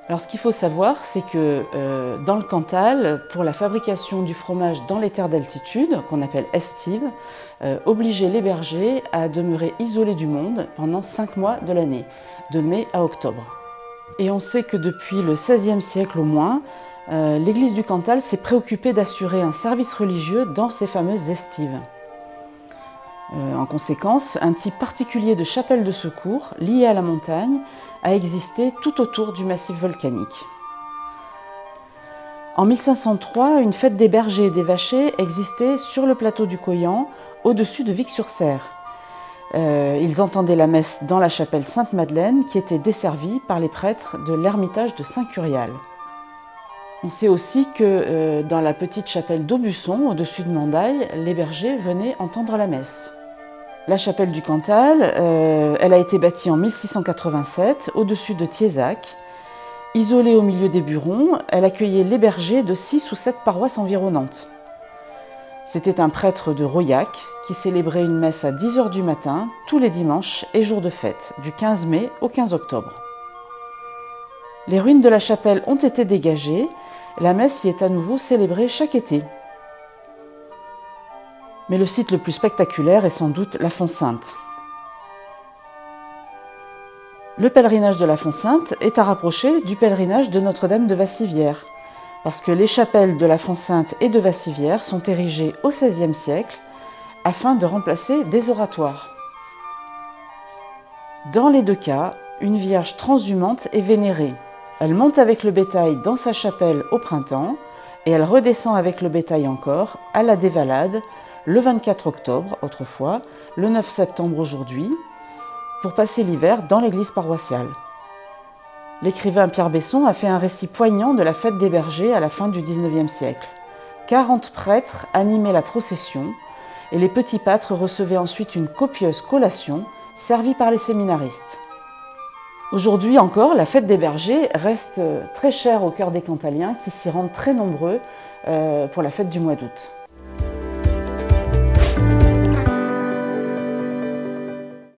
Alors ce qu'il faut savoir, c'est que dans le Cantal, pour la fabrication du fromage dans les terres d'altitude, qu'on appelle estive, obligeait les bergers à demeurer isolés du monde pendant 5 mois de l'année, de mai à octobre. Et on sait que depuis le XVIe siècle au moins, l'Église du Cantal s'est préoccupée d'assurer un service religieux dans ces fameuses estives. En conséquence, un type particulier de chapelle de secours, lié à la montagne, a existé tout autour du massif volcanique. En 1503, une fête des bergers et des vachers existait sur le plateau du Coyan, au-dessus de Vic-sur-Cère. Ils entendaient la messe dans la chapelle Sainte-Madeleine, qui était desservie par les prêtres de l'ermitage de Saint-Curial. On sait aussi que dans la petite chapelle d'Aubusson, au-dessus de Mandaille, les bergers venaient entendre la messe. La chapelle du Cantal, elle a été bâtie en 1687, au-dessus de Thiézac. Isolée au milieu des Burons, elle accueillait les bergers de 6 ou 7 paroisses environnantes. C'était un prêtre de Rouillac qui célébrait une messe à 10 h du matin, tous les dimanches et jours de fête, du 15 mai au 15 octobre. Les ruines de la chapelle ont été dégagées, la messe y est à nouveau célébrée chaque été. Mais le site le plus spectaculaire est sans doute la Font-Sainte. Le pèlerinage de la Font-Sainte est à rapprocher du pèlerinage de Notre-Dame de Vassivière, parce que les chapelles de la Font-Sainte et de Vassivière sont érigées au XVIe siècle afin de remplacer des oratoires. Dans les deux cas, une Vierge transhumante est vénérée. Elle monte avec le bétail dans sa chapelle au printemps et elle redescend avec le bétail encore à la dévalade le 24 octobre autrefois, le 9 septembre aujourd'hui, pour passer l'hiver dans l'église paroissiale. L'écrivain Pierre Besson a fait un récit poignant de la fête des bergers à la fin du XIXe siècle. 40 prêtres animaient la procession et les petits pâtres recevaient ensuite une copieuse collation servie par les séminaristes. Aujourd'hui encore, la fête des bergers reste très chère au cœur des Cantaliens qui s'y rendent très nombreux pour la fête du mois d'août.